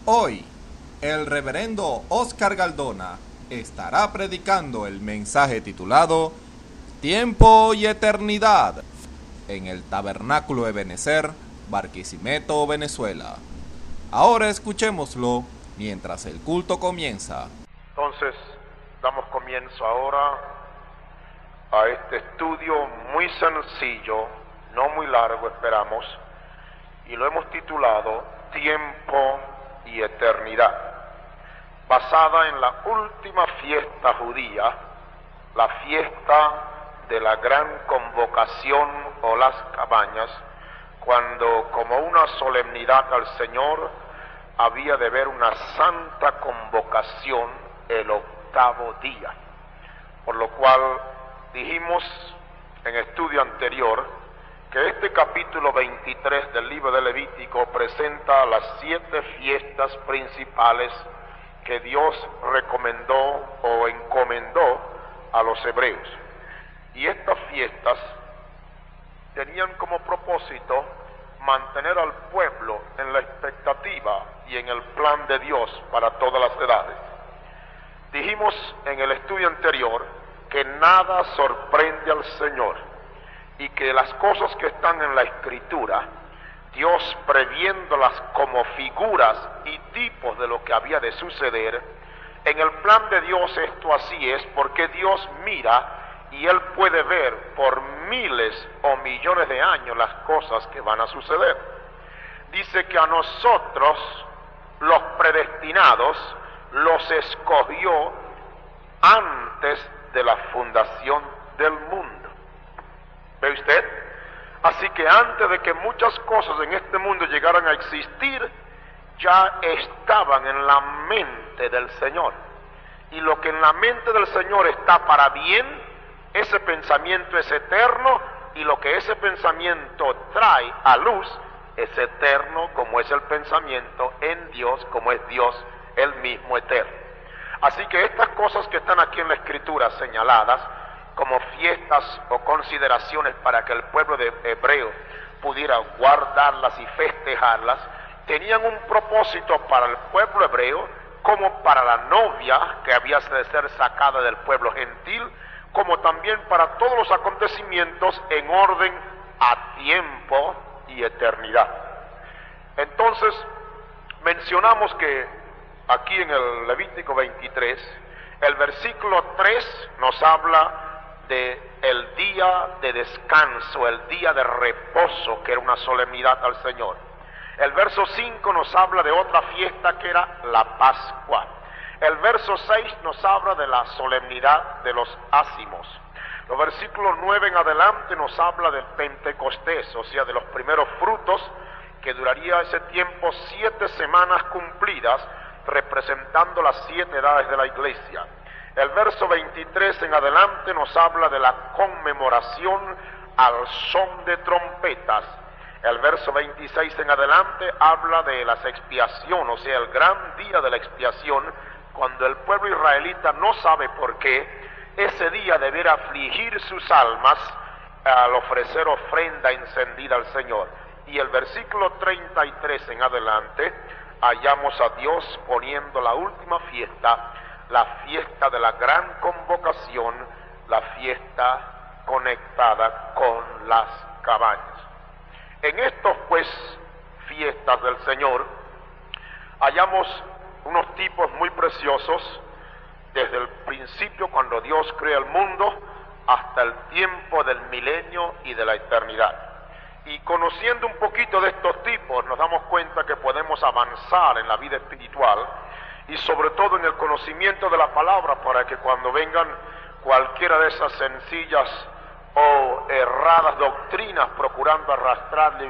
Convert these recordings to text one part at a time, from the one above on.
Hoy, el reverendo Oscar Galdona estará predicando el mensaje titulado Tiempo y Eternidad en el Tabernáculo Ebenezer, Barquisimeto, Venezuela. Ahora escuchémoslo mientras el culto comienza. Entonces, damos comienzo ahora a este estudio muy sencillo, no muy largo, esperamos, y lo hemos titulado Tiempo y Eternidad, basada en la última fiesta judía, la fiesta de la gran convocación o las cabañas, cuando como una solemnidad al Señor había de haber una santa convocación el octavo día, por lo cual dijimos en estudio anterior que este capítulo 23 del libro de Levítico presenta las 7 fiestas principales que Dios recomendó o encomendó a los hebreos. Y estas fiestas tenían como propósito mantener al pueblo en la expectativa y en el plan de Dios para todas las edades. Dijimos en el estudio anterior que nada sorprende al Señor y que las cosas que están en la Escritura, Dios previéndolas como figuras y tipos de lo que había de suceder, en el plan de Dios esto así es porque Dios mira y Él puede ver por miles o millones de años las cosas que van a suceder. Dice que a nosotros, los predestinados, los escogió antes de la fundación del mundo. ¿Ve usted? Así que antes de que muchas cosas en este mundo llegaran a existir, ya estaban en la mente del Señor. Y lo que en la mente del Señor está para bien, ese pensamiento es eterno, y lo que ese pensamiento trae a luz es eterno, como es el pensamiento en Dios, como es Dios el mismo eterno. Así que estas cosas que están aquí en la Escritura señaladas como fiestas o consideraciones para que el pueblo de hebreo pudiera guardarlas y festejarlas, tenían un propósito para el pueblo hebreo, como para la novia que había de ser sacada del pueblo gentil, como también para todos los acontecimientos en orden a tiempo y eternidad. Entonces, mencionamos que aquí en el Levítico 23, el versículo 3 nos habla de el día de descanso, el día de reposo, que era una solemnidad al Señor. El verso 5 nos habla de otra fiesta que era la Pascua. El verso 6 nos habla de la solemnidad de los ácimos. Los versículos 9 en adelante nos habla del Pentecostés, o sea, de los primeros frutos, que duraría ese tiempo 7 semanas cumplidas, representando las 7 edades de la iglesia. El verso 23 en adelante nos habla de la conmemoración al son de trompetas. El verso 26 en adelante habla de las expiación, o sea, el gran día de la expiación, cuando el pueblo israelita no sabe por qué, ese día deberá afligir sus almas al ofrecer ofrenda encendida al Señor. Y el versículo 33 en adelante, hallamos a Dios poniendo la última fiesta, la fiesta de la gran convocación, la fiesta conectada con las cabañas. En estos pues fiestas del Señor hallamos unos tipos muy preciosos desde el principio, cuando Dios crea el mundo, hasta el tiempo del milenio y de la eternidad. Y conociendo un poquito de estos tipos, nos damos cuenta que podemos avanzar en la vida espiritual y sobre todo en el conocimiento de la palabra, para que cuando vengan cualquiera de esas sencillas o erradas doctrinas procurando arrastrarle a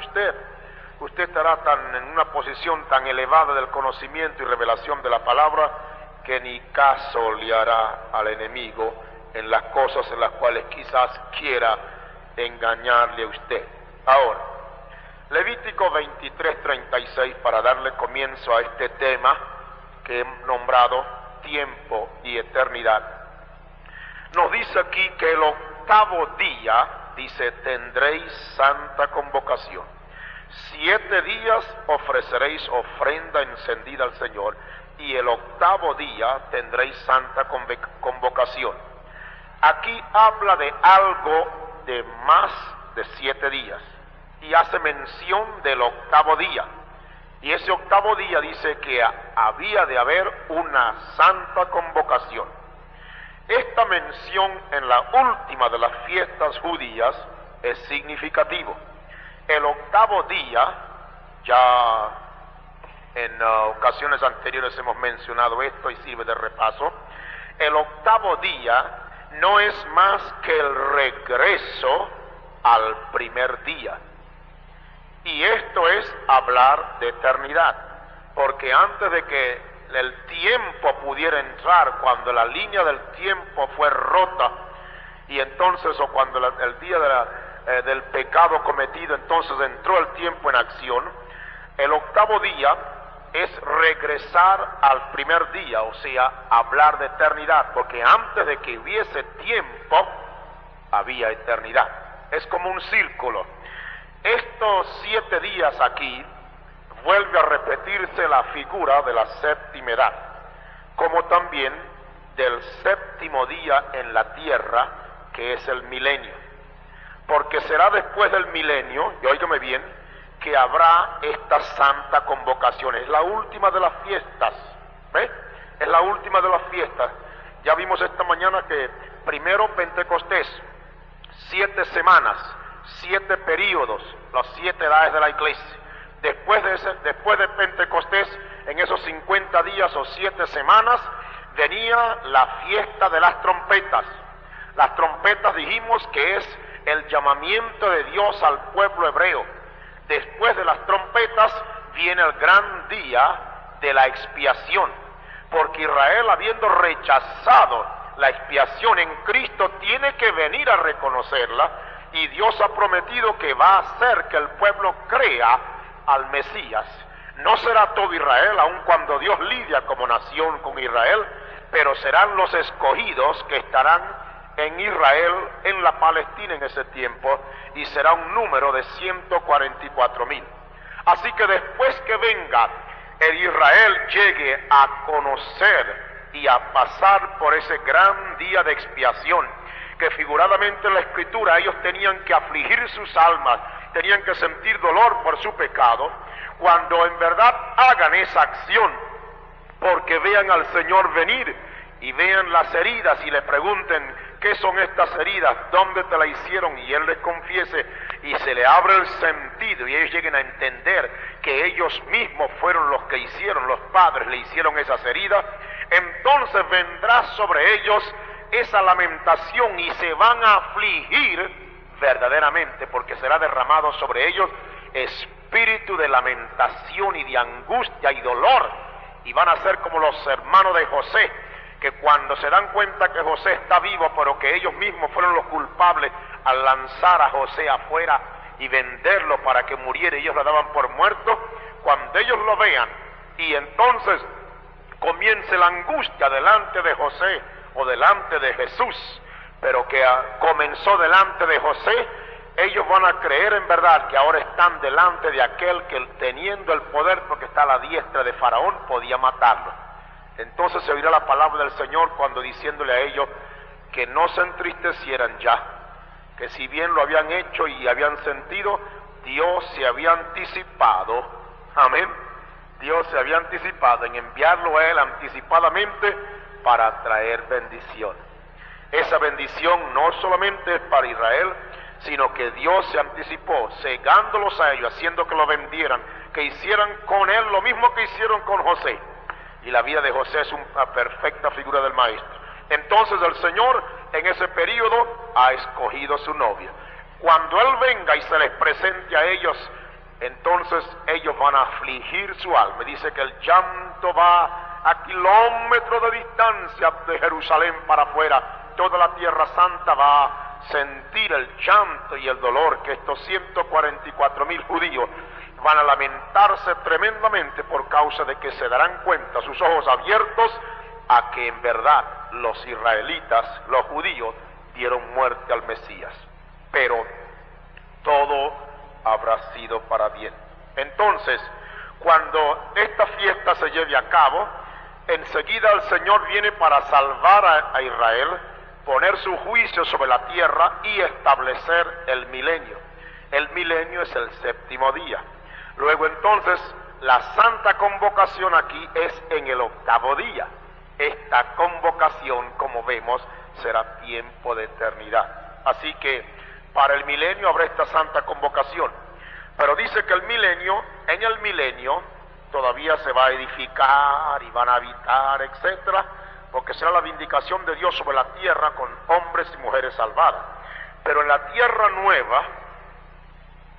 usted estará en una posición tan elevada del conocimiento y revelación de la palabra que ni caso le hará al enemigo en las cosas en las cuales quizás quiera engañarle a usted. Ahora, Levítico 23:36, para darle comienzo a este tema que he nombrado tiempo y eternidad, nos dice aquí que el octavo día, dice, tendréis santa convocación. 7 días ofreceréis ofrenda encendida al Señor, y el 8º día tendréis santa convocación. Aquí habla de algo de más de 7 días, y hace mención del 8º día. Y ese 8º día dice que había de haber una santa convocación. Esta mención en la última de las fiestas judías es significativo. El 8º día, ya en ocasiones anteriores hemos mencionado esto y sirve de repaso, el 8º día no es más que el regreso al primer día. Y esto es hablar de eternidad, porque antes de que el tiempo pudiera entrar, cuando la línea del tiempo fue rota, y entonces, o cuando el día del pecado cometido, entonces entró el tiempo en acción, el 8º día es regresar al primer día, o sea, hablar de eternidad, porque antes de que hubiese tiempo, había eternidad. Es como un círculo. Estos 7 días aquí vuelve a repetirse la figura de la séptima edad, como también del 7º día en la tierra, que es el milenio. Porque será después del milenio, y óigame bien, que habrá esta santa convocación. Es la última de las fiestas, ¿ve? Es la última de las fiestas. Ya vimos esta mañana que primero Pentecostés, 7 semanas, 7 períodos, las 7 edades de la iglesia. Después de Pentecostés, en esos 50 días o 7 semanas, venía la fiesta de las trompetas. Las trompetas dijimos que es el llamamiento de Dios al pueblo hebreo. Después de las trompetas viene el gran día de la expiación, porque Israel, habiendo rechazado la expiación en Cristo, tiene que venir a reconocerla, y Dios ha prometido que va a hacer que el pueblo crea al Mesías. No será todo Israel, aun cuando Dios lidia como nación con Israel, pero serán los escogidos que estarán en Israel, en la Palestina en ese tiempo, y será un número de 144,000. Así que después que venga el Israel llegue a conocer y a pasar por ese gran día de expiación, que figuradamente en la Escritura ellos tenían que afligir sus almas, tenían que sentir dolor por su pecado, cuando en verdad hagan esa acción, porque vean al Señor venir y vean las heridas y le pregunten: ¿qué son estas heridas? ¿Dónde te las hicieron? Y Él les confiese y se le abre el sentido y ellos lleguen a entender que ellos mismos fueron los que hicieron, los padres le hicieron esas heridas. Entonces vendrá sobre ellos esa lamentación y se van a afligir verdaderamente, porque será derramado sobre ellos espíritu de lamentación y de angustia y dolor, y van a ser como los hermanos de José, que cuando se dan cuenta que José está vivo, pero que ellos mismos fueron los culpables al lanzar a José afuera y venderlo para que muriera, ellos lo daban por muerto, cuando ellos lo vean y entonces comience la angustia delante de José o delante de Jesús, pero que comenzó delante de José, ellos van a creer en verdad que ahora están delante de aquel que, teniendo el poder, porque está a la diestra de Faraón, podía matarlo. Entonces se oirá la palabra del Señor cuando diciéndole a ellos que no se entristecieran ya, que si bien lo habían hecho y habían sentido, Dios se había anticipado, amén, Dios se había anticipado en enviarlo a él anticipadamente para traer bendición. Esa bendición no solamente es para Israel, sino que Dios se anticipó, cegándolos a ellos, haciendo que lo vendieran, que hicieran con él lo mismo que hicieron con José. Y la vida de José es una perfecta figura del maestro. Entonces el Señor en ese periodo ha escogido su novia. Cuando Él venga y se les presente a ellos, entonces ellos van a afligir su alma. Dice que el llanto va a kilómetros de distancia de Jerusalén para afuera. Toda la tierra santa va a sentir el llanto y el dolor que estos 144,000 judíos van a lamentarse tremendamente por causa de que se darán cuenta, sus ojos abiertos, a que en verdad los israelitas, los judíos, dieron muerte al Mesías. Pero todo habrá sido para bien. Entonces, cuando esta fiesta se lleve a cabo, enseguida el Señor viene para salvar a Israel, poner su juicio sobre la tierra y establecer el milenio. El milenio es el séptimo día. Luego entonces, la santa convocación aquí es en el octavo día. Esta convocación, como vemos, será tiempo de eternidad. Así que para el milenio habrá esta santa convocación. Pero dice que en el milenio todavía se va a edificar y van a habitar, etcétera, porque será la vindicación de Dios sobre la tierra con hombres y mujeres salvadas. Pero en la tierra nueva,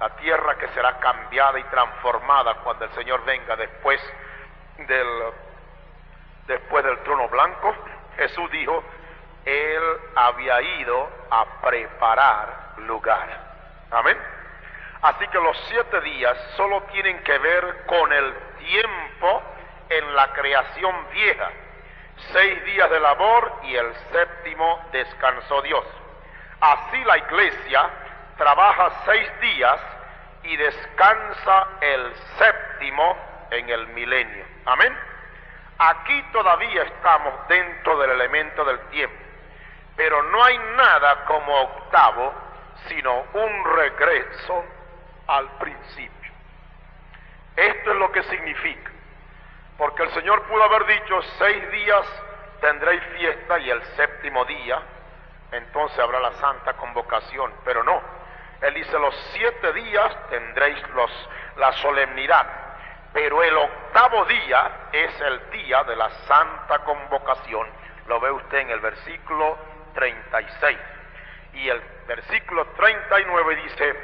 la tierra que será cambiada y transformada cuando el Señor venga después del trono blanco, Jesús dijo, Él había ido a preparar lugar. Amén. Así que los 7 días solo tienen que ver con el tiempo en la creación vieja. 6 días de labor y el séptimo descansó Dios. Así la iglesia trabaja 6 días y descansa el séptimo en el milenio. Amén. Aquí todavía estamos dentro del elemento del tiempo, pero no hay nada como octavo, sino un regreso al principio. Esto es lo que significa, porque el Señor pudo haber dicho 6 días tendréis fiesta y el séptimo día entonces habrá la santa convocación, pero no. Él dice los 7 días tendréis la solemnidad, pero el octavo día es el día de la santa convocación. Lo ve usted en el versículo 36. Y el versículo 39 dice,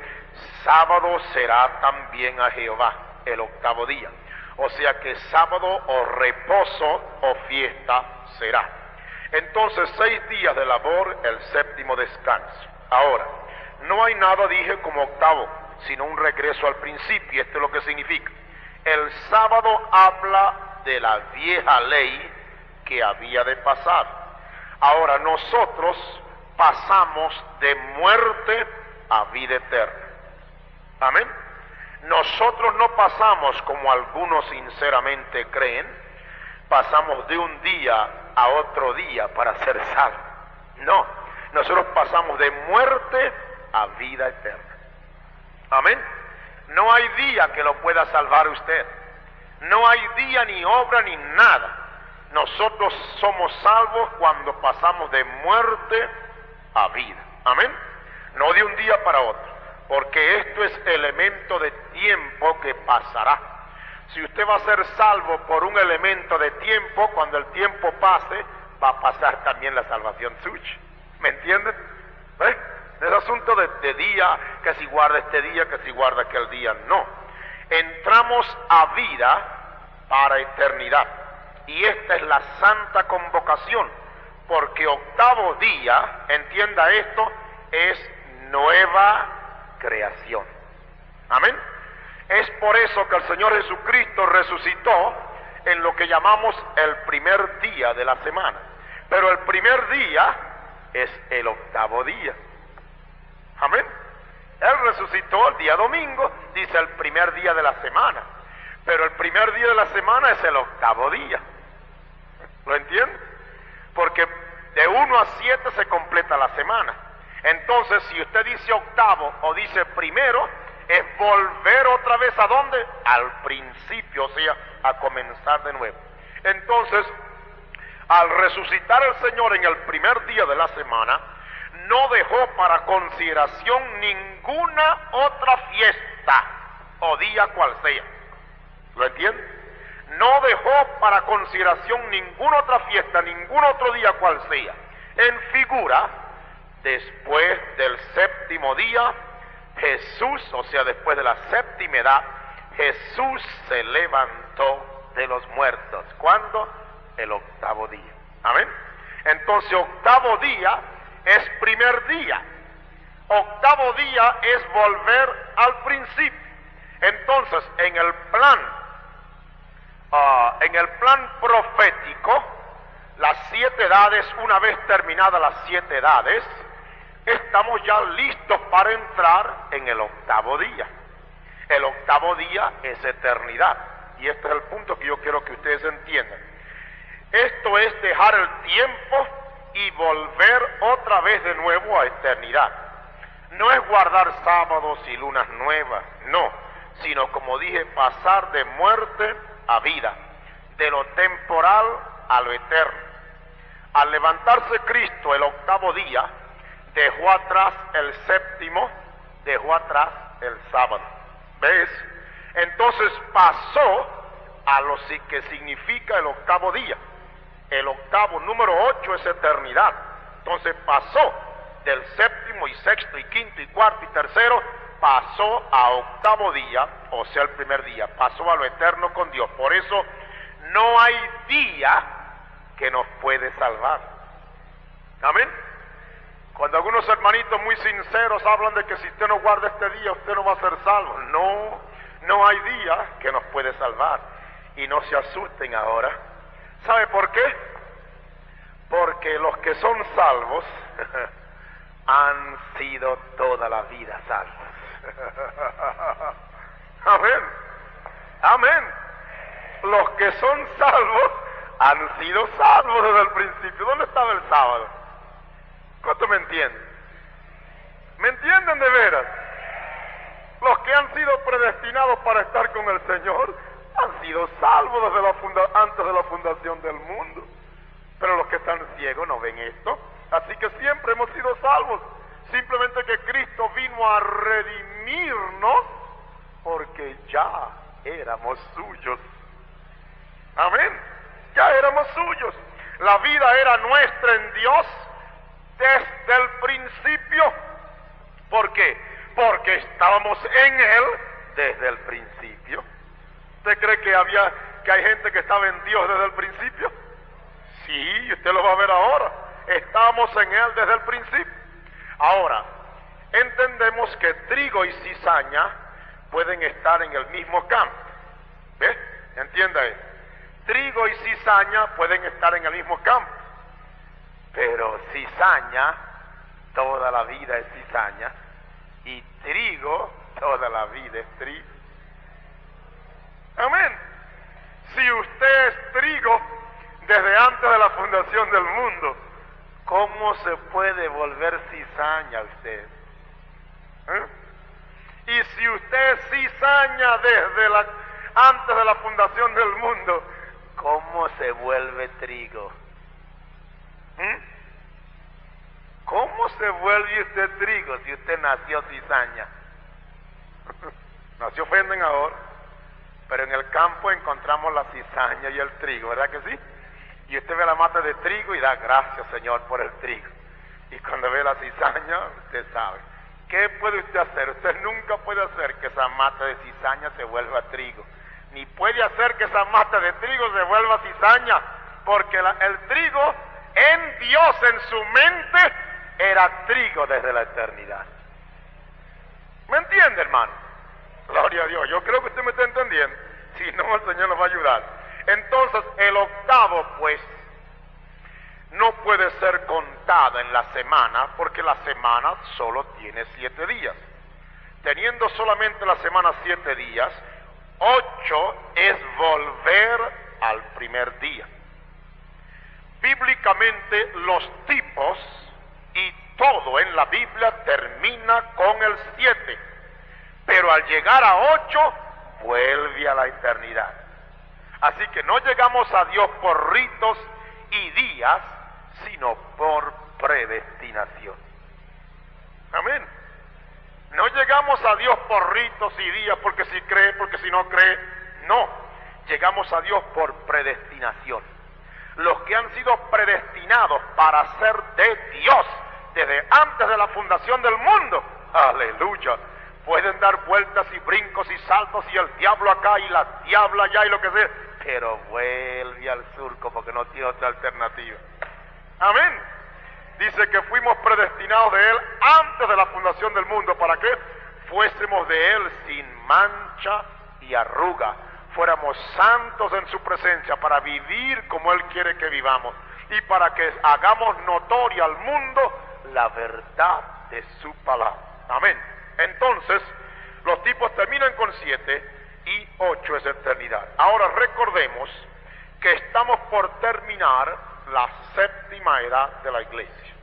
sábado será también a Jehová, el octavo día. O sea que sábado o reposo o fiesta será. Entonces 6 días de labor, el séptimo descanso. Ahora, no hay nada, dije, como octavo, sino un regreso al principio. Esto es lo que significa. El sábado habla de la vieja ley que había de pasar. Ahora nosotros pasamos de muerte a vida eterna. Amén. Nosotros no pasamos como algunos sinceramente creen, pasamos de un día a otro día para ser salvos. No, nosotros pasamos de muerte a vida eterna. Amén. No hay día que lo pueda salvar usted. No hay día ni obra ni nada. Nosotros somos salvos cuando pasamos de muerte a vida. Amén. No de un día para otro, porque esto es elemento de tiempo que pasará. Si usted va a ser salvo por un elemento de tiempo, cuando el tiempo pase, va a pasar también la salvación suya. ¿Me entienden? Es asunto de día, que si guarda este día, que si guarda aquel día. No. Entramos a vida para eternidad. Y esta es la santa convocación, porque octavo día, entienda esto, es nueva creación. Amén. Es por eso que el Señor Jesucristo resucitó en lo que llamamos el primer día de la semana. Pero el primer día es el octavo día. Amén. Él resucitó el día domingo, dice el primer día de la semana. Pero el primer día de la semana es el octavo día. ¿Lo entiende? Porque de 1 a 7 se completa la semana. Entonces, si usted dice octavo o dice primero, es volver otra vez ¿a dónde? Al principio, o sea, a comenzar de nuevo. Entonces, al resucitar el Señor en el primer día de la semana, no dejó para consideración ninguna otra fiesta o día cual sea. ¿Lo entiende? No dejó para consideración ninguna otra fiesta, ningún otro día cual sea. En figura, después del séptimo día, Jesús, o sea, después de la séptima edad, Jesús se levantó de los muertos. ¿Cuándo? El octavo día. Amén. Entonces, octavo día es primer día. Octavo día es volver al principio. Entonces, en el plan profético, las 7 edades, una vez terminadas las 7 edades, estamos ya listos para entrar en el octavo día. El octavo día es eternidad. Y este es el punto que yo quiero que ustedes entiendan. Esto es dejar el tiempo y volver otra vez de nuevo a eternidad. No es guardar sábados y lunas nuevas, no, sino como dije, pasar de muerte a vida, de lo temporal a lo eterno. Al levantarse Cristo el octavo día, dejó atrás el séptimo, dejó atrás el sábado. ¿Ves? Entonces pasó a lo que significa el octavo día. El octavo, número 8, es eternidad. Entonces pasó del séptimo y sexto y quinto y cuarto y tercero, pasó a octavo día, o sea el primer día, pasó a lo eterno con Dios. Por eso no hay día que nos puede salvar. Amén. Cuando algunos hermanitos muy sinceros hablan de que si usted no guarda este día usted no va a ser salvo, no hay día que nos puede salvar. Y no se asusten ahora. ¿Sabe por qué? Porque los que son salvos han sido toda la vida salvos. Amén. Amén. Los que son salvos han sido salvos desde el principio. ¿Dónde estaba el sábado? ¿Cuánto me entienden? ¿Me entienden de veras? Los que han sido predestinados para estar con el Señor han sido salvos desde antes de la fundación del mundo. Pero los que están ciegos no ven esto. Así que siempre hemos sido salvos. Simplemente que Cristo vino a redimirnos porque ya éramos suyos. Amén. Ya éramos suyos. La vida era nuestra en Dios desde el principio. ¿Por qué? Porque estábamos en Él desde el principio. ¿Usted cree que hay gente que estaba en Dios desde el principio? Sí, usted lo va a ver ahora. Estábamos en Él desde el principio. Ahora, entendemos que trigo y cizaña pueden estar en el mismo campo. ¿Ves? Entienda eso. Trigo y cizaña pueden estar en el mismo campo. Pero cizaña, toda la vida es cizaña. Y trigo, toda la vida es trigo. Amén. Si usted es trigo desde antes de la fundación del mundo, ¿cómo se puede volver cizaña usted? Y si usted es cizaña antes de la fundación del mundo, ¿cómo se vuelve trigo? ¿Cómo se vuelve usted trigo si usted nació cizaña? No se ofenden ahora, pero en el campo encontramos la cizaña y el trigo, ¿verdad que sí? Y usted ve la mata de trigo y da gracias, Señor, por el trigo. Y cuando ve la cizaña, usted sabe. ¿Qué puede usted hacer? Usted nunca puede hacer que esa mata de cizaña se vuelva trigo. Ni puede hacer que esa mata de trigo se vuelva cizaña. Porque el trigo en Dios, en su mente, era trigo desde la eternidad. ¿Me entiende, hermano? Gloria a Dios. Yo creo que usted me está entendiendo. Si no, el Señor nos va a ayudar. Entonces, el octavo, pues, no puede ser contado en la semana, porque la semana solo tiene 7 días. Teniendo solamente la semana 7 días, 8 es volver al primer día. Bíblicamente, los tipos y todo en la Biblia termina con el 7, pero al llegar a 8, vuelve a la eternidad. Así que no llegamos a Dios por ritos y días, sino por predestinación. Amén. No llegamos a Dios por ritos y días, porque si cree, porque si no cree. No, llegamos a Dios por predestinación. Los que han sido predestinados para ser de Dios desde antes de la fundación del mundo, aleluya, pueden dar vueltas y brincos y saltos y el diablo acá y la diabla allá y lo que sea, pero vuelve al surco porque no tiene otra alternativa. Amén. Dice que fuimos predestinados de Él antes de la fundación del mundo. ¿Para qué? Fuésemos de Él sin mancha y arruga. Fuéramos santos en su presencia para vivir como Él quiere que vivamos. Y para que hagamos notoria al mundo la verdad de su palabra. Amén. Entonces, Los tipos terminan con 7 y 8 es eternidad. Ahora recordemos que estamos por terminar la séptima edad de la iglesia,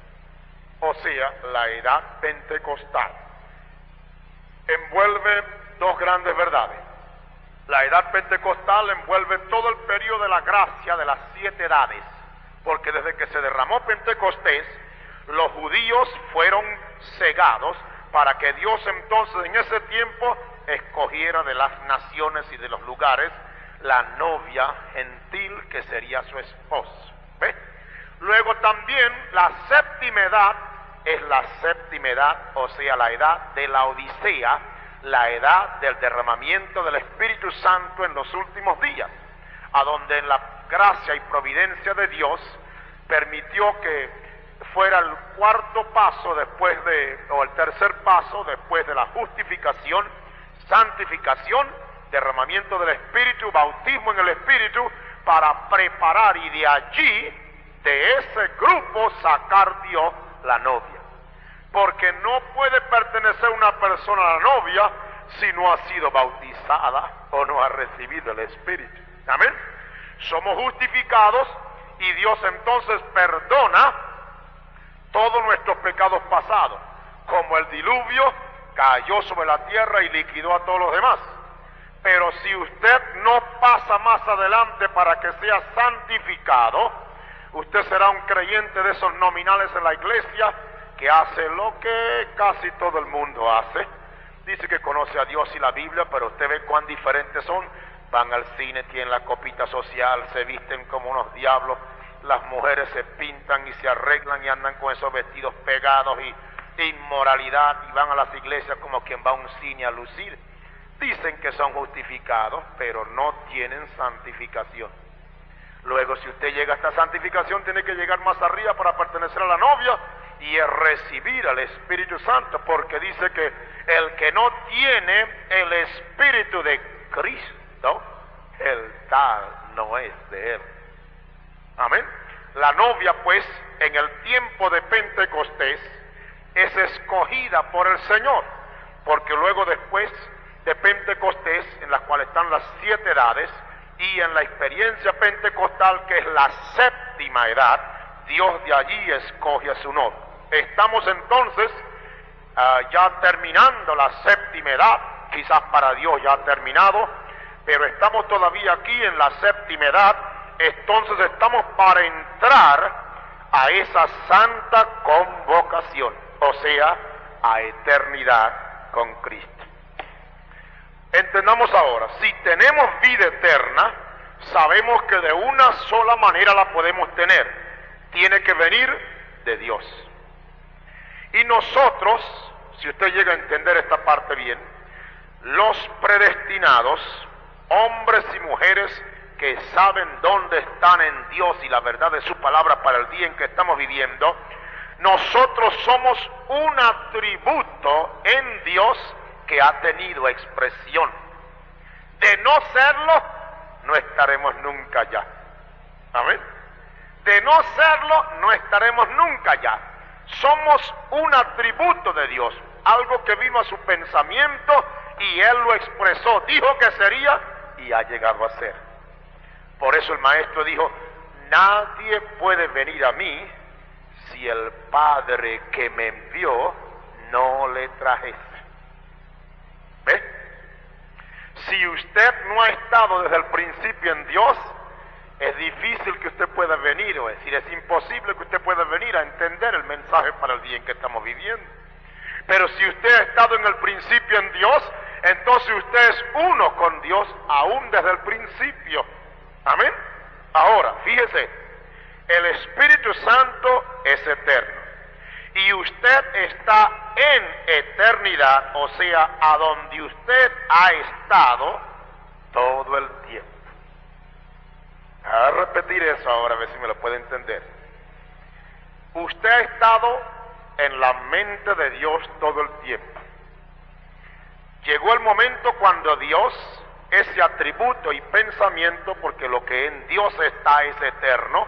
o sea, la edad pentecostal. Envuelve dos grandes verdades. La edad pentecostal envuelve todo el periodo de la gracia de las 7 edades, porque desde que se derramó Pentecostés, los judíos fueron cegados para que Dios entonces en ese tiempo escogiera de las naciones y de los lugares la novia gentil que sería su esposa. ¿Ve? Luego también la séptima edad es la séptima edad, o sea, la edad de la Odisea, la edad del derramamiento del Espíritu Santo en los últimos días, a donde en la gracia y providencia de Dios permitió que fuera el cuarto paso o el tercer paso después de la justificación, santificación, derramamiento del Espíritu, bautismo en el Espíritu, para preparar y de allí, de ese grupo, sacar Dios la novia. Porque no puede pertenecer una persona a la novia si no ha sido bautizada o no ha recibido el Espíritu. Amén. Somos justificados y Dios entonces perdona todos nuestros pecados pasados, como el diluvio cayó sobre la tierra y liquidó a todos los demás. Pero si usted no pasa más adelante para que sea santificado, usted será un creyente de esos nominales en la iglesia que hace lo que casi todo el mundo hace. Dice que conoce a Dios y la Biblia, pero usted ve cuán diferentes son. Van al cine, tienen la copita social, se visten como unos diablos, las mujeres se pintan y se arreglan y andan con esos vestidos pegados y inmoralidad, y van a las iglesias como quien va a un cine a lucir. Dicen que son justificados, pero no tienen santificación. Luego, si usted llega a esta santificación, tiene que llegar más arriba para pertenecer a la novia, y es recibir al Espíritu Santo, porque dice que el que no tiene el Espíritu de Cristo, el tal no es de él. Amén. La novia, pues, en el tiempo de Pentecostés, es escogida por el Señor, porque luego después de Pentecostés, en la cual están las 7 edades, y en la experiencia pentecostal, que es la séptima edad, Dios de allí escoge a su novia. Estamos entonces ya terminando la séptima edad, quizás para Dios ya ha terminado, pero estamos todavía aquí en la séptima edad. Entonces estamos para entrar a esa santa convocación, o sea, a eternidad con Cristo. Entendamos ahora, si tenemos vida eterna, sabemos que de una sola manera la podemos tener. Tiene que venir de Dios. Y nosotros, si usted llega a entender esta parte bien, los predestinados, hombres y mujeres que saben dónde están en Dios y la verdad de su palabra para el día en que estamos viviendo, nosotros somos un atributo en Dios que ha tenido expresión. De no serlo, no estaremos nunca allá. Amén. De no serlo, no estaremos nunca allá. Somos un atributo de Dios, algo que vino a su pensamiento y Él lo expresó, dijo que sería y ha llegado a ser. Por eso el maestro dijo, nadie puede venir a mí si el Padre que me envió no le trajese. ¿Ve? Si usted no ha estado desde el principio en Dios, es difícil que usted pueda venir, o es decir, es imposible que usted pueda venir a entender el mensaje para el día en que estamos viviendo. Pero si usted ha estado en el principio en Dios, entonces usted es uno con Dios aún desde el principio. Amén. Ahora, fíjese, el Espíritu Santo es eterno y usted está en eternidad, o sea, a donde usted ha estado todo el tiempo. A repetir eso ahora, a ver si me lo puede entender. Usted ha estado en la mente de Dios todo el tiempo. Llegó el momento cuando Dios, ese atributo y pensamiento, porque lo que en Dios está es eterno,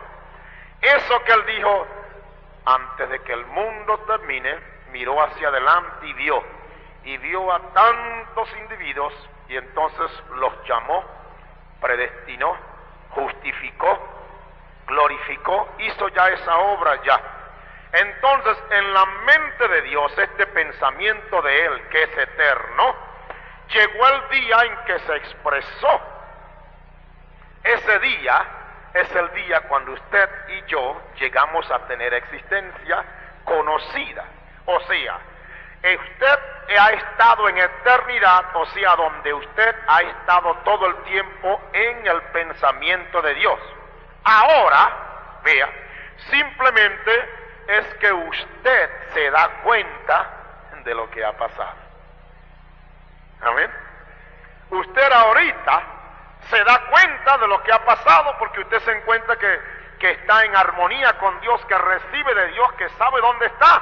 eso que Él dijo antes de que el mundo termine, miró hacia adelante y vio, y vio a tantos individuos y entonces los llamó, predestinó, justificó, glorificó, hizo ya esa obra ya. Entonces, en la mente de Dios, este pensamiento de Él, que es eterno, llegó el día en que se expresó. Ese día es el día cuando usted y yo llegamos a tener existencia conocida. O sea, usted ha estado en eternidad, o sea, donde usted ha estado todo el tiempo en el pensamiento de Dios. Ahora, vea, simplemente es que usted se da cuenta de lo que ha pasado. Amén. Usted ahorita se da cuenta de lo que ha pasado porque usted se encuentra que está en armonía con Dios, que recibe de Dios, que sabe dónde está.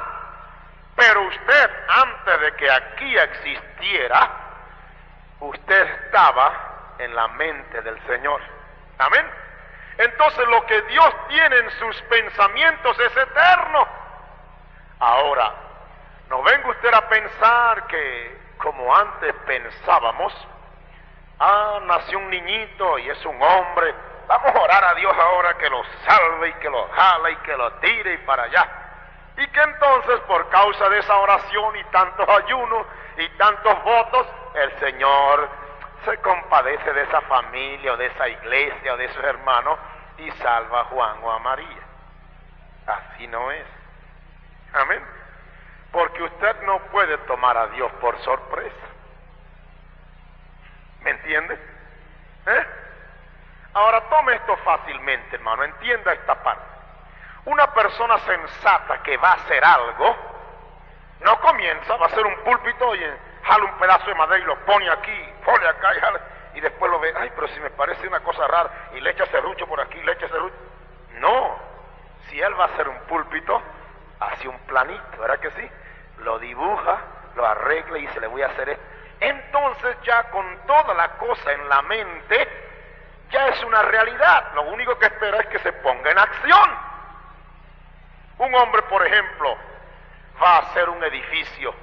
Pero usted, antes de que aquí existiera, usted estaba en la mente del Señor. Amén. Entonces lo que Dios tiene en sus pensamientos es eterno. Ahora, no venga usted a pensar que como antes pensábamos, nació un niñito y es un hombre, vamos a orar a Dios ahora que lo salve y que lo jale y que lo tire y para allá. Y que entonces por causa de esa oración y tantos ayunos y tantos votos, el Señor se compadece de esa familia o de esa iglesia o de esos hermanos y salva a Juan o a María. Así no es. Amén. Porque usted no puede tomar a Dios por sorpresa. ¿Me entiende? Ahora tome esto fácilmente, hermano, entienda esta parte. Una persona sensata que va a hacer algo, no comienza, va a hacer un púlpito y jala un pedazo de madera y lo pone aquí, pone acá y jala, y después lo ve, ay, pero si me parece una cosa rara, y le echa serrucho por aquí, le echa serrucho. No, si él va a hacer un púlpito, hace un planito, ¿verdad que sí? Lo dibuja, lo arregla y dice, le voy a hacer esto. Entonces ya con toda la cosa en la mente, ya es una realidad. Lo único que espera es que se ponga en acción. Un hombre, por ejemplo, va a hacer un edificio.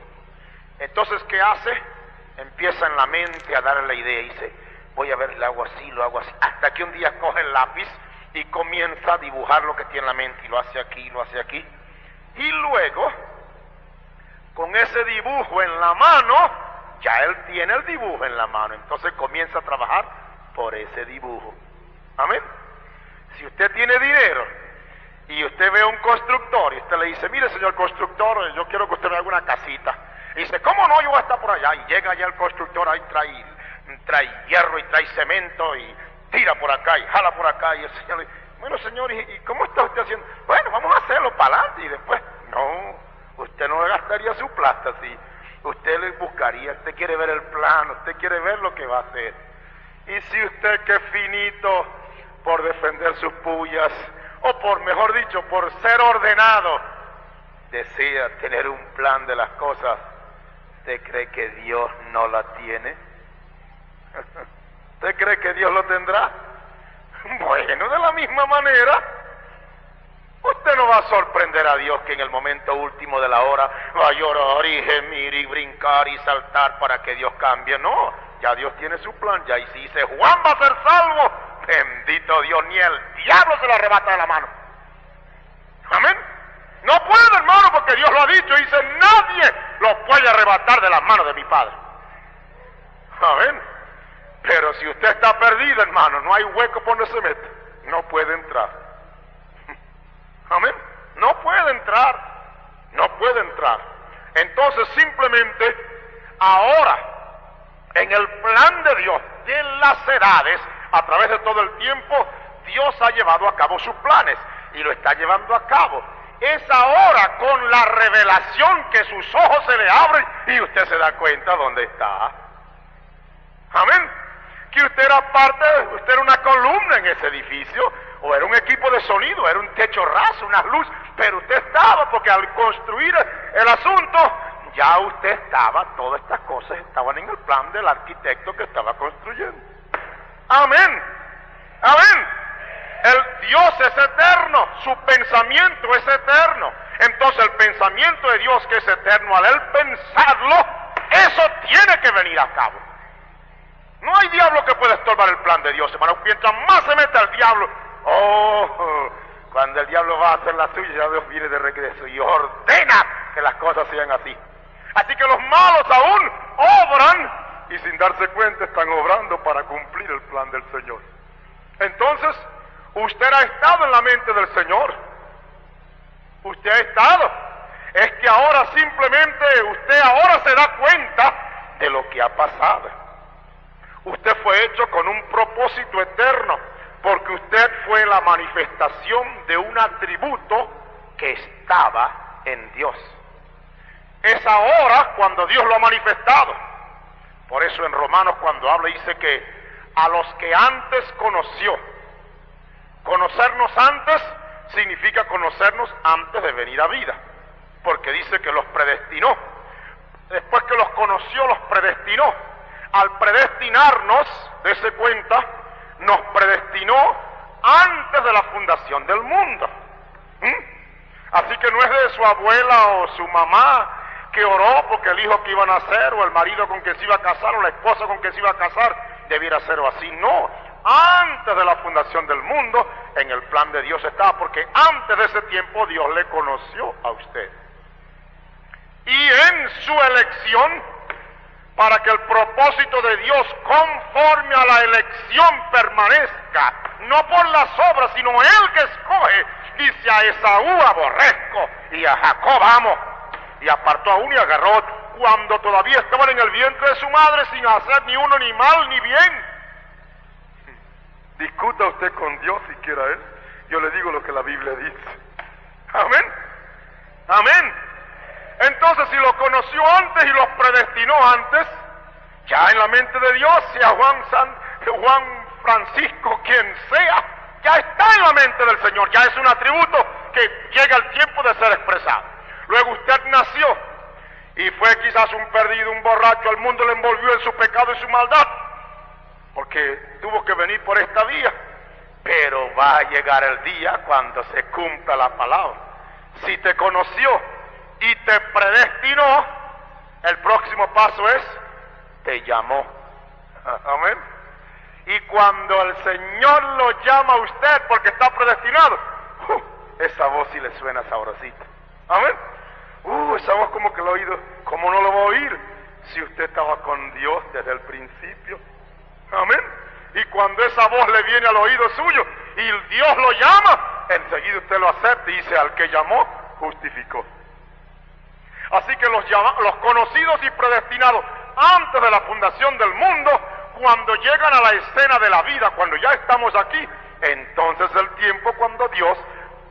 Entonces, ¿qué hace? Empieza en la mente a darle la idea y dice, voy a ver, lo hago así, hasta que un día coge el lápiz y comienza a dibujar lo que tiene en la mente y lo hace aquí, lo hace aquí. Y luego, con ese dibujo en la mano, ya él tiene el dibujo en la mano, entonces comienza a trabajar por ese dibujo. Amén. Si usted tiene dinero y usted ve a un constructor y usted le dice, mire señor constructor, yo quiero que usted me haga una casita. Y dice, ¿cómo no? Yo voy a estar por allá. Y llega allá el constructor, ahí trae hierro y trae cemento y tira por acá y jala por acá. Y el señor le dice, bueno señor, ¿y cómo está usted haciendo? Bueno, vamos a hacerlo para adelante. Y después, no, usted no gastaría su plata así. Usted le buscaría, usted quiere ver el plano, usted quiere ver lo que va a hacer. Y si usted, que finito por defender sus pullas, o por, mejor dicho, por ser ordenado, desea tener un plan de las cosas, ¿usted cree que Dios no la tiene? ¿Usted cree que Dios lo tendrá? Bueno, de la misma manera, usted no va a sorprender a Dios que en el momento último de la hora va a llorar y gemir y brincar y saltar para que Dios cambie. No, ya Dios tiene su plan. Ya, y si dice Juan va a ser salvo, bendito Dios, ni el diablo se lo arrebata de la mano. Amén. No puede, hermano, porque Dios lo ha dicho. Dice, nadie lo puede arrebatar de las manos de mi Padre. Amén. Pero si usted está perdido, hermano, no hay hueco por donde se mete, no puede entrar. Amén. No puede entrar. No puede entrar. Entonces simplemente ahora, en el plan de Dios de las edades, a través de todo el tiempo, Dios ha llevado a cabo sus planes y lo está llevando a cabo. Es ahora con la revelación que sus ojos se le abren y usted se da cuenta dónde está. Amén. Que usted era usted era una columna en ese edificio, o era un equipo de sonido, era un techo raso, una luz, pero usted estaba, porque al construir el asunto, ya usted estaba, todas estas cosas estaban en el plan del arquitecto que estaba construyendo. Amén. Amén. El Dios es eterno, su pensamiento es eterno. Entonces el pensamiento de Dios, que es eterno, al él pensarlo, Eso tiene que venir a cabo. No hay diablo que pueda estorbar el plan de Dios, hermano. Mientras más se mete al diablo, cuando el diablo va a hacer la suya, ya Dios viene de regreso y ordena que las cosas sean así. Así que los malos aún obran y sin darse cuenta están obrando para cumplir el plan del Señor. Entonces, usted ha estado en la mente del Señor. Usted ha estado. Es que ahora simplemente usted ahora se da cuenta de lo que ha pasado. Usted fue hecho con un propósito eterno, porque usted fue la manifestación de un atributo que estaba en Dios. Es ahora cuando Dios lo ha manifestado. Por eso en Romanos cuando habla dice que a los que antes conoció, conocernos antes significa conocernos antes de venir a vida, porque dice que los predestinó. Después que los conoció, los predestinó. Al predestinarnos, dése cuenta, nos predestinó antes de la fundación del mundo. Así que no es de su abuela o su mamá que oró porque el hijo que iba a nacer, o el marido con que se iba a casar, o la esposa con que se iba a casar, debiera ser así. No, antes de la fundación del mundo, en el plan de Dios estaba, porque antes de ese tiempo Dios le conoció a usted. Y en su elección, para que el propósito de Dios conforme a la elección permanezca, no por las obras, sino Él que escoge, dice: a Esaú aborrezco y a Jacob amo. Y apartó a uno y agarró a otro, cuando todavía estaban en el vientre de su madre, sin hacer ni uno ni mal ni bien. Discuta usted con Dios si quiera Él. Yo le digo lo que la Biblia dice. Amén. Amén. Entonces, si lo conoció antes y los predestinó antes, ya en la mente de Dios, sea Juan Francisco, quien sea, ya está en la mente del Señor, ya es un atributo que llega el tiempo de ser expresado. Luego usted nació y fue quizás un perdido, un borracho, el mundo le envolvió en su pecado y su maldad, porque tuvo que venir por esta vía, pero va a llegar el día cuando se cumpla la palabra. Si te conoció y te predestinó, el próximo paso es: te llamó. Amén. Y cuando el Señor lo llama a usted porque está predestinado, esa voz sí le suena sabrosita. Amén. Esa voz como que lo ha oído, como no lo va a oír si usted estaba con Dios desde el principio. Amén. Y cuando esa voz le viene al oído suyo y Dios lo llama, enseguida usted lo acepta y dice: al que llamó, justificó. Así que los conocidos y predestinados antes de la fundación del mundo, cuando llegan a la escena de la vida, cuando ya estamos aquí, entonces el tiempo cuando Dios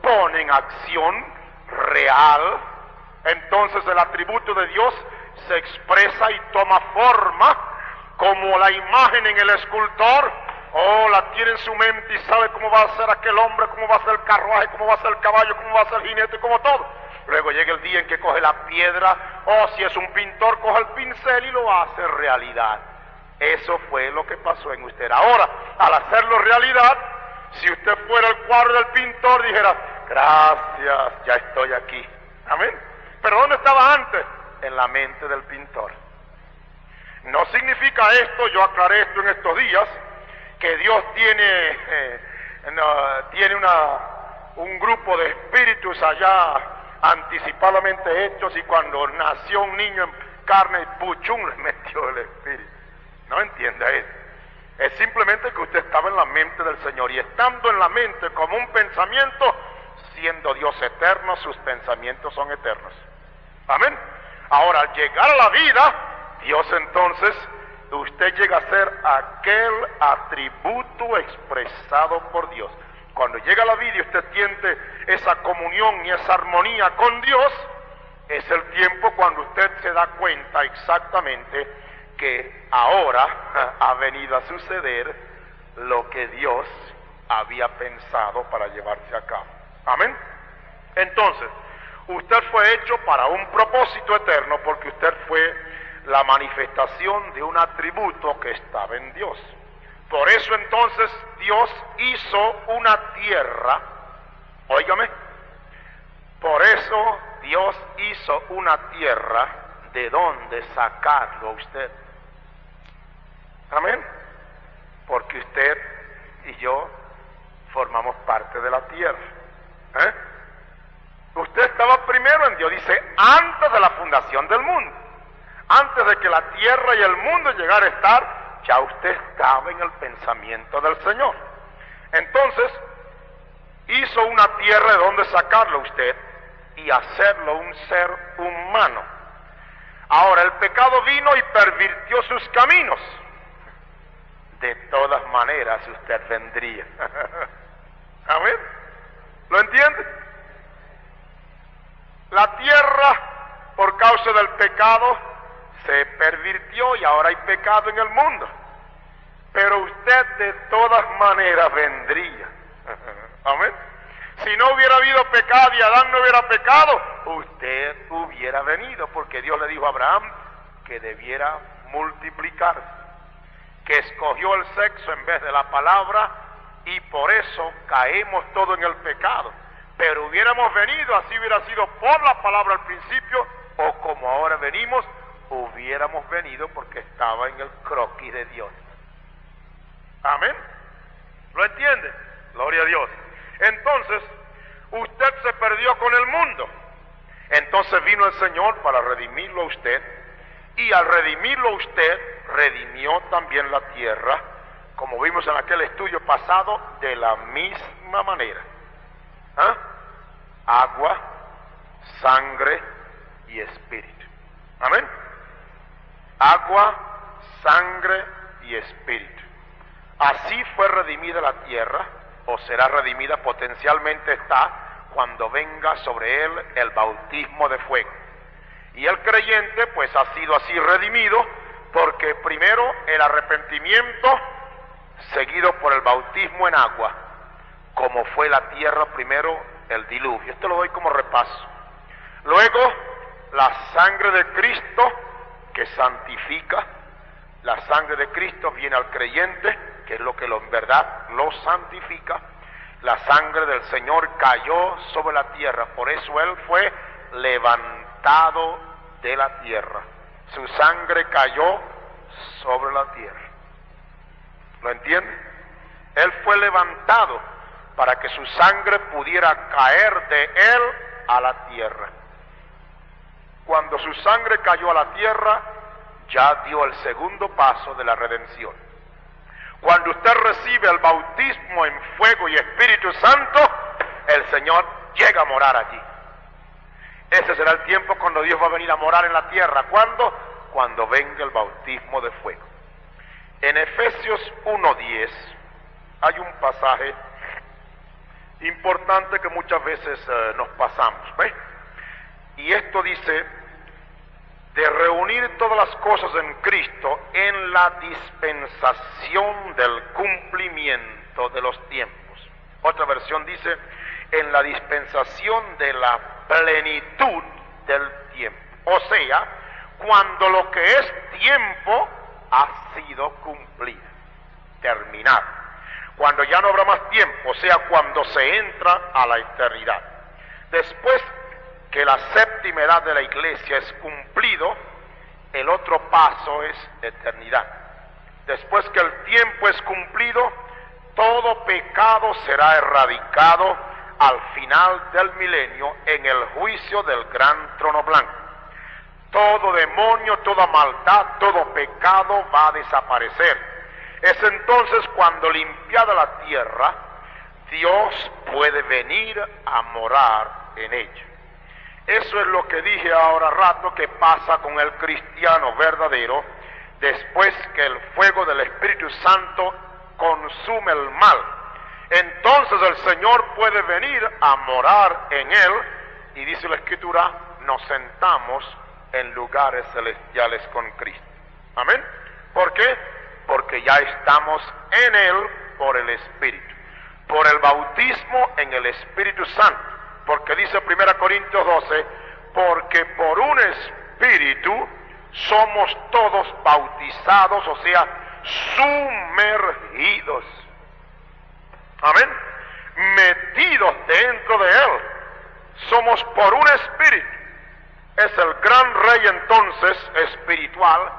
pone en acción real, entonces el atributo de Dios se expresa y toma forma, como la imagen en el escultor, la tiene en su mente y sabe cómo va a ser aquel hombre, cómo va a ser el carruaje, cómo va a ser el caballo, cómo va a ser el jinete, como todo. Luego llega el día en que coge la piedra, si es un pintor, coge el pincel y lo hace realidad. Eso fue lo que pasó en usted. Ahora, al hacerlo realidad, si usted fuera el cuadro del pintor, dijera: gracias, ya estoy aquí. Amén. Pero ¿dónde estaba antes? En la mente del pintor. No significa esto, yo aclaré esto en estos días, que Dios tiene un grupo de espíritus allá anticipadamente hechos, y cuando nació un niño en carne y puchún le metió el espíritu. No entiende eso. Es simplemente que usted estaba en la mente del Señor, y estando en la mente como un pensamiento, siendo Dios eterno, sus pensamientos son eternos. Amén. Ahora, al llegar a la vida, Dios entonces, usted llega a ser aquel atributo expresado por Dios. Cuando llega a la vida y usted siente esa comunión y esa armonía con Dios, es el tiempo cuando usted se da cuenta exactamente que ahora ha venido a suceder lo que Dios había pensado para llevarse a cabo. Amén. Entonces, usted fue hecho para un propósito eterno, porque usted fue la manifestación de un atributo que estaba en Dios. Por eso entonces Dios hizo una tierra, óigame, por eso Dios hizo una tierra de dónde sacarlo a usted. Amén. Porque usted y yo formamos parte de la tierra. Usted estaba primero en Dios, dice, antes de la fundación del mundo. Antes de que la tierra y el mundo llegara a estar, ya usted estaba en el pensamiento del Señor. Entonces, hizo una tierra de donde sacarlo usted y hacerlo un ser humano. Ahora, el pecado vino y pervirtió sus caminos. De todas maneras, usted vendría. Amén. ¿Lo entiende? La tierra, por causa del pecado, se pervirtió y ahora hay pecado en el mundo. Pero usted de todas maneras vendría. Amén. Si no hubiera habido pecado y Adán no hubiera pecado, usted hubiera venido, porque Dios le dijo a Abraham que debiera multiplicarse, que escogió el sexo en vez de la palabra, y por eso caemos todo en el pecado. Pero hubiéramos venido, así hubiera sido por la palabra al principio, o como ahora venimos, hubiéramos venido porque estaba en el croquis de Dios. Amén. ¿Lo entiende? Gloria a Dios. Entonces, usted se perdió con el mundo. Entonces vino el Señor para redimirlo a usted, y al redimirlo a usted, redimió también la tierra, como vimos en aquel estudio pasado, de la misma manera. Agua, sangre y espíritu. Amén. Agua, sangre y espíritu. Así fue redimida la tierra, o será redimida, potencialmente está, cuando venga sobre él el bautismo de fuego. Y el creyente pues ha sido así redimido, porque primero el arrepentimiento, seguido por el bautismo en agua, como fue la tierra primero el diluvio. Esto lo doy como repaso. Luego, la sangre de Cristo que santifica. La sangre de Cristo viene al creyente, que es lo que en verdad lo santifica. La sangre del Señor cayó sobre la tierra, por eso Él fue levantado de la tierra. Su sangre cayó sobre la tierra. ¿Lo entiende? Él fue levantado para que su sangre pudiera caer de Él a la tierra. Cuando su sangre cayó a la tierra, ya dio el segundo paso de la redención. Cuando usted recibe el bautismo en fuego y Espíritu Santo, el Señor llega a morar allí. Ese será el tiempo cuando Dios va a venir a morar en la tierra. ¿Cuándo? Cuando venga el bautismo de fuego. En Efesios 1:10 hay un pasaje importante que muchas veces nos pasamos, ¿ves? Y esto dice, de reunir todas las cosas en Cristo en la dispensación del cumplimiento de los tiempos. Otra versión dice, en la dispensación de la plenitud del tiempo. O sea, cuando lo que es tiempo ha sido cumplido, terminado. Cuando ya no habrá más tiempo, o sea, cuando se entra a la eternidad. Después que la séptima edad de la iglesia es cumplido, el otro paso es eternidad. Después que el tiempo es cumplido, todo pecado será erradicado al final del milenio en el juicio del gran trono blanco. Todo demonio, toda maldad, todo pecado va a desaparecer. Es entonces cuando, limpiada la tierra, Dios puede venir a morar en ella. Eso es lo que dije ahora rato que pasa con el cristiano verdadero después que el fuego del Espíritu Santo consume el mal. Entonces el Señor puede venir a morar en él, y dice la Escritura, nos sentamos en lugares celestiales con Cristo. Amén. ¿Por qué? Porque ya estamos en él por el Espíritu, por el bautismo en el Espíritu Santo. Porque dice 1 Corintios 12, porque por un Espíritu somos todos bautizados, o sea, sumergidos. Amén. Metidos dentro de él. Somos por un Espíritu. Es el gran Rey ley entonces espiritual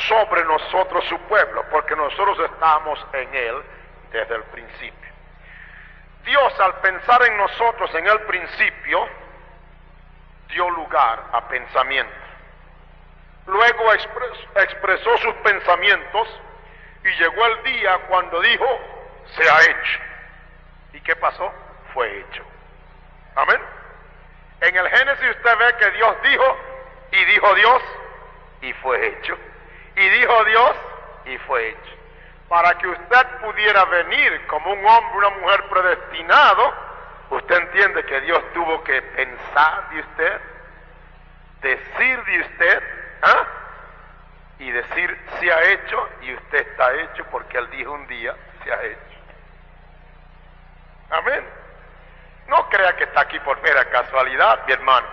sobre nosotros su pueblo, porque nosotros estamos en él desde el principio. Dios, al pensar en nosotros en el principio, dio lugar a pensamientos. Luego expresó sus pensamientos y llegó el día cuando dijo, se ha hecho. ¿Y qué pasó? Fue hecho. Amén. En el Génesis usted ve que Dios dijo, y dijo Dios, y fue hecho. Y dijo Dios, y fue hecho. Para que usted pudiera venir como un hombre, una mujer predestinado, usted entiende que Dios tuvo que pensar de usted, decir de usted, y decir se ha hecho, y usted está hecho porque Él dijo un día se ha hecho. Amén. No crea que está aquí por mera casualidad, mi hermano.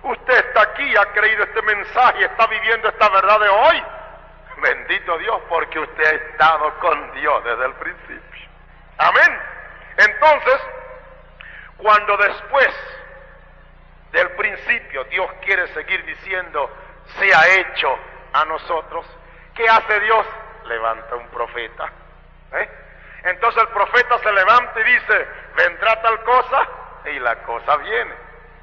Usted está aquí, ha creído este mensaje y está viviendo esta verdad de hoy. Bendito Dios, porque usted ha estado con Dios desde el principio. Amén. Entonces, cuando después del principio Dios quiere seguir diciendo se ha hecho a nosotros, ¿qué hace Dios? Levanta un profeta. Entonces el profeta se levanta y dice, vendrá tal cosa, y la cosa viene.